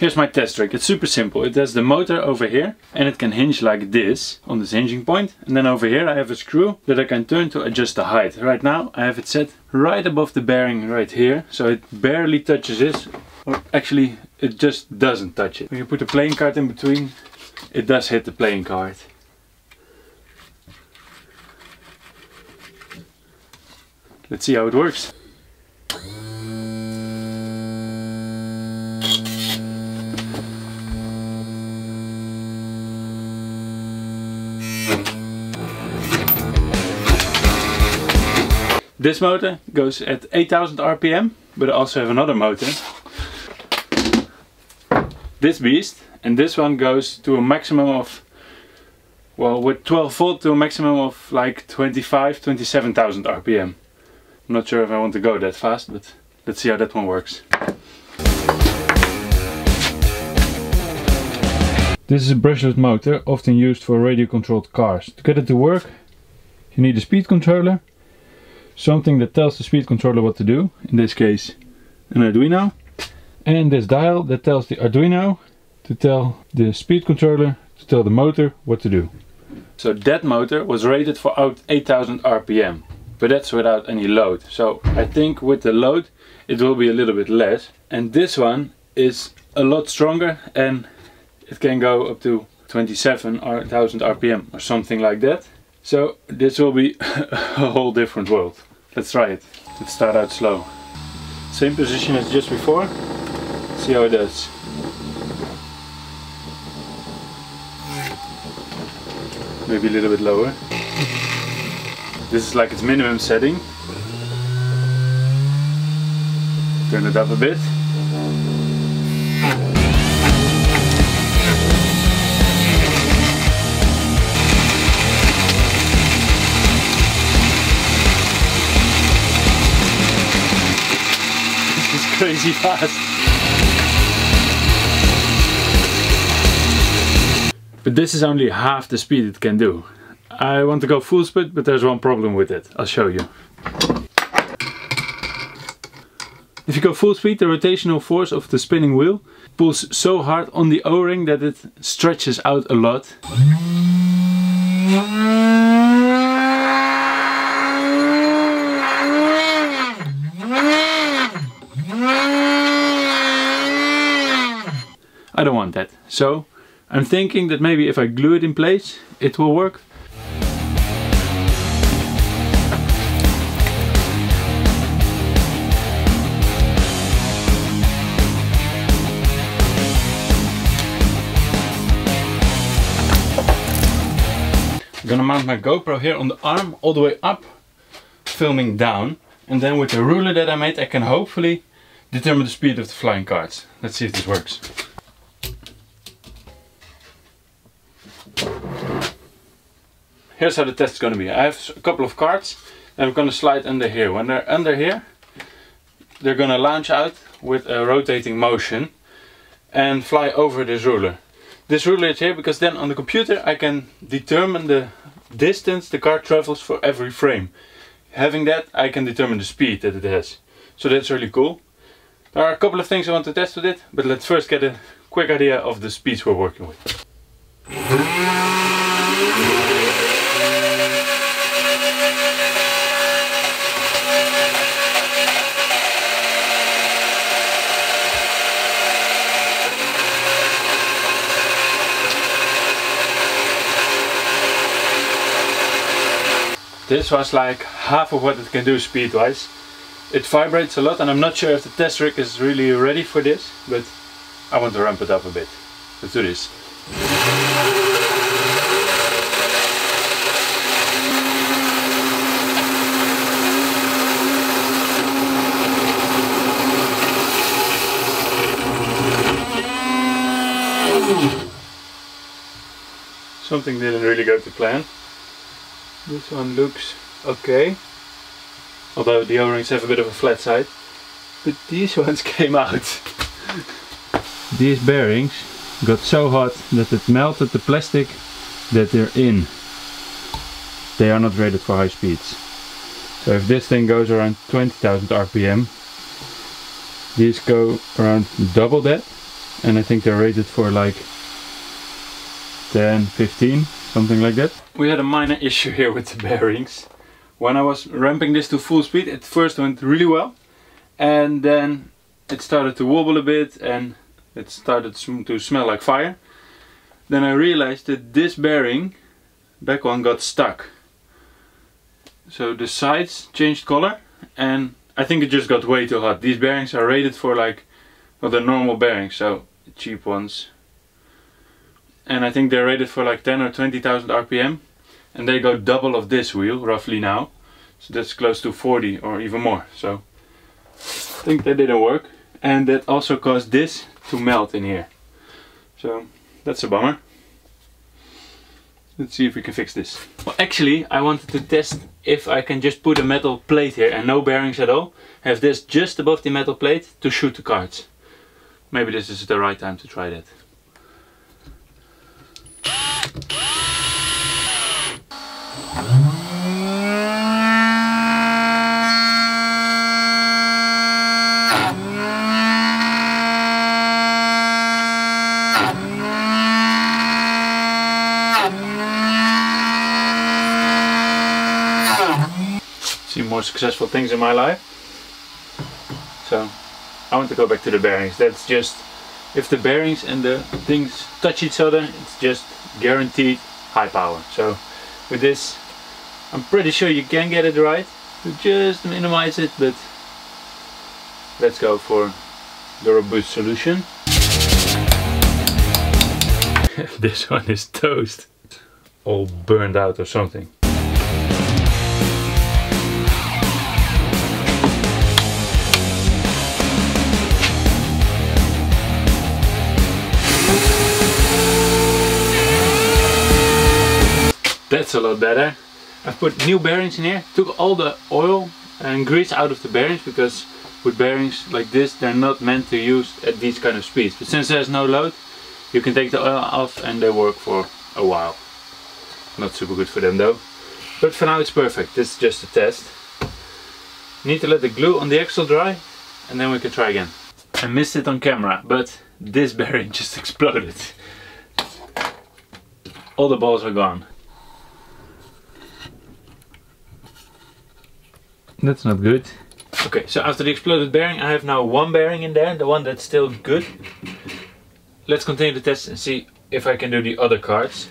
Here's my test trick. It's super simple. It has the motor over here and it can hinge like this on this hinging point. And then over here I have a screw that I can turn to adjust the height. Right now I have it set right above the bearing right here. So it barely touches this. Or actually it just doesn't touch it. When you put the playing card in between, it does hit the playing card. Let's see how it works. This motor goes at 8000 RPM, but I also have another motor. This beast, and this one goes to a maximum of, well, with 12 volt to a maximum of like 27,000 RPM. I'm not sure if I want to go that fast, but let's see how that one works. This is a brushless motor, often used for radio controlled cars. To get it to work, you need a speed controller, something that tells the speed controller what to do, in this case an Arduino, and this dial that tells the Arduino to tell the speed controller to tell the motor what to do. So that motor was rated for 8000 RPM, but that's without any load. So I think with the load it will be a little bit less. And this one is a lot stronger and it can go up to 27,000 RPM or something like that. So this will be a whole different world. Let's try it. Let's start out slow. Same position as just before. See how it does. Maybe a little bit lower. This is like its minimum setting. Turn it up a bit. This is crazy fast. But this is only half the speed it can do. I want to go full speed, but there's one problem with it. I'll show you. If you go full speed, the rotational force of the spinning wheel pulls so hard on the O-ring that it stretches out a lot. I don't want that. So I'm thinking that maybe if I glue it in place, it will work. I'm gonna mount my GoPro here on the arm all the way up, filming down, and then with the ruler that I made I can hopefully determine the speed of the flying carts. Let's see if this works. Here's how the test is going to be. I have a couple of carts that I'm going to slide under here. When they're under here, they're going to launch out with a rotating motion and fly over this ruler. This ruler is here because then on the computer I can determine the distance the car travels for every frame. Having that, I can determine the speed that it has. So that's really cool. There are a couple of things I want to test with it, but let's first get a quick idea of the speeds we're working with. This was like half of what it can do speed wise. It vibrates a lot and I'm not sure if the test rig is really ready for this, but I want to ramp it up a bit. Let's do this. Something didn't really go to plan. This one looks okay, although the O-rings have a bit of a flat side, but these ones came out. These bearings got so hot that it melted the plastic that they're in. They are not rated for high speeds. So if this thing goes around 20,000 RPM, these go around double that, and I think they're rated for like 10, 15, something like that. We had a minor issue here with the bearings. When I was ramping this to full speed, it first went really well, and then it started to wobble a bit and it started to smell like fire. Then I realized that this bearing, back one, got stuck. So the sides changed color, and I think it just got way too hot. These bearings are rated for like, well, the normal bearings, so cheap ones. And I think they're rated for like 10 or 20,000 RPM. And they go double of this wheel, roughly now. So that's close to 40 or even more. So I think that didn't work. And that also caused this to melt in here. So that's a bummer. Let's see if we can fix this. Well, actually, I wanted to test if I can just put a metal plate here and no bearings at all. Have this just above the metal plate to shoot the cards. Maybe this is the right time to try that. See more successful things in my life. So I want to go back to the bearings. That's just, if the bearings and the things touch each other, it's just guaranteed high power. So with this, I'm pretty sure you can get it right to just minimize it, but let's go for the robust solution. This one is toast. All burned out or something. That's a lot better. I've put new bearings in here, took all the oil and grease out of the bearings, because with bearings like this they're not meant to use at these kind of speeds. But since there's no load, you can take the oil off and they work for a while. Not super good for them though. But for now it's perfect. This is just a test. Need to let the glue on the axle dry and then we can try again. I missed it on camera, but this bearing just exploded. All the balls are gone. That's not good. Okay, so after the exploded bearing, I have now one bearing in there, the one that's still good. Let's continue the test and see if I can do the other cards.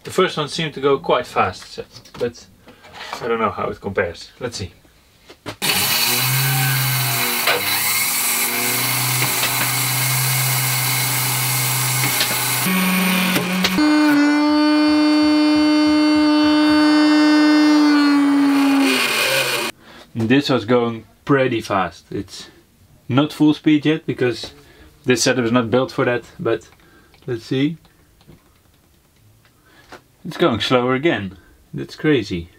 The first one seemed to go quite fast, so, but I don't know how it compares. Let's see. This was going pretty fast. It's not full speed yet because this setup is not built for that, but let's see. It's going slower again. That's crazy.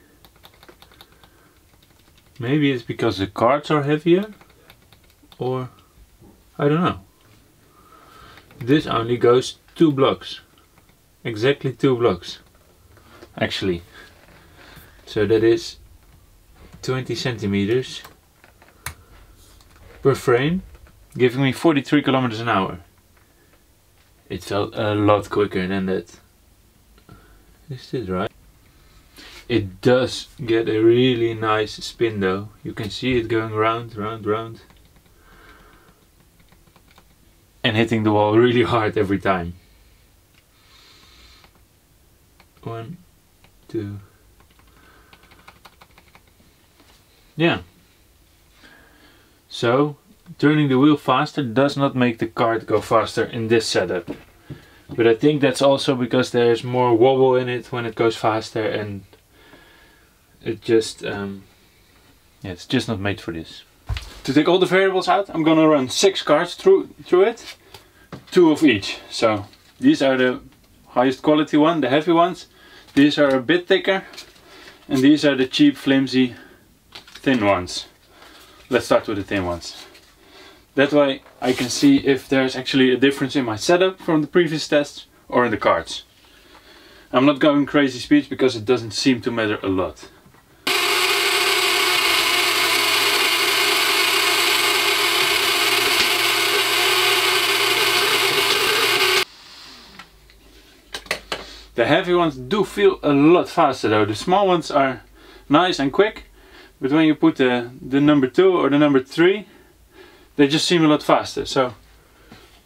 Maybe it's because the cards are heavier, or I don't know. This only goes 2 blocks. Exactly 2 blocks. Actually. So that is 20 centimeters per frame, giving me 43 kilometers an hour. It felt a lot quicker than that. Is this right? It does get a really nice spin though. You can see it going round, round, round. And hitting the wall really hard every time. 1, 2. Yeah. So, turning the wheel faster does not make the card go faster in this setup. But I think that's also because there's more wobble in it when it goes faster, and it just, yeah, it's just not made for this. To take all the variables out, I'm gonna run 6 cards through it, 2 of each. So these are the highest quality one, the heavy ones. These are a bit thicker, and these are the cheap, flimsy, thin ones. Let's start with the thin ones. That way I can see if there's actually a difference in my setup from the previous tests or in the cards. I'm not going crazy speeds because it doesn't seem to matter a lot. The heavy ones do feel a lot faster though. The small ones are nice and quick, but when you put the number 2 or the number 3, they just seem a lot faster. So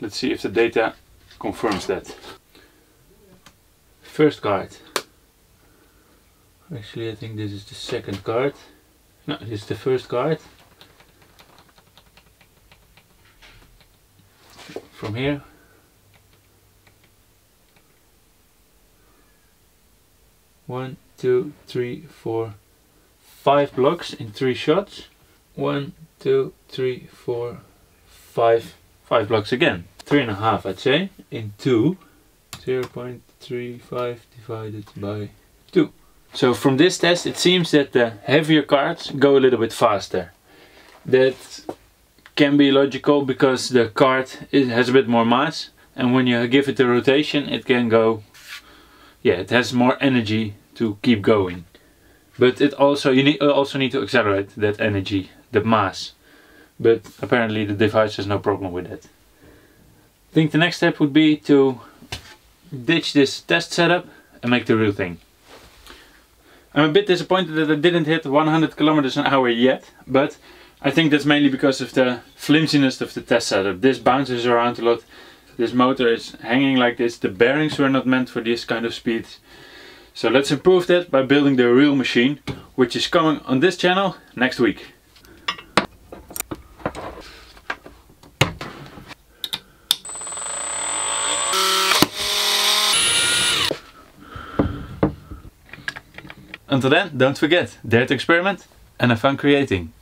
let's see if the data confirms that. First card. Actually, I think this is the second card. No, this is the first card. From here. One, two, three, 4, 5 blocks in 3 shots. 1, 2, 3, 4, 5. 5 blocks again. 3.5, I'd say, in 2. 0.35 divided by 2. So from this test it seems that the heavier cards go a little bit faster. That can be logical because the card has a bit more mass, and when you give it a rotation it can go, yeah, it has more energy to keep going. But it also, you also need to accelerate that energy, the mass. But apparently the device has no problem with that. I think the next step would be to ditch this test setup and make the real thing. I'm a bit disappointed that I didn't hit 100 kilometers an hour yet, but I think that's mainly because of the flimsiness of the test setup. This bounces around a lot, this motor is hanging like this, the bearings were not meant for this kind of speed. So let's improve that by building the real machine, which is coming on this channel next week. Until then, don't forget, dare to experiment and have fun creating.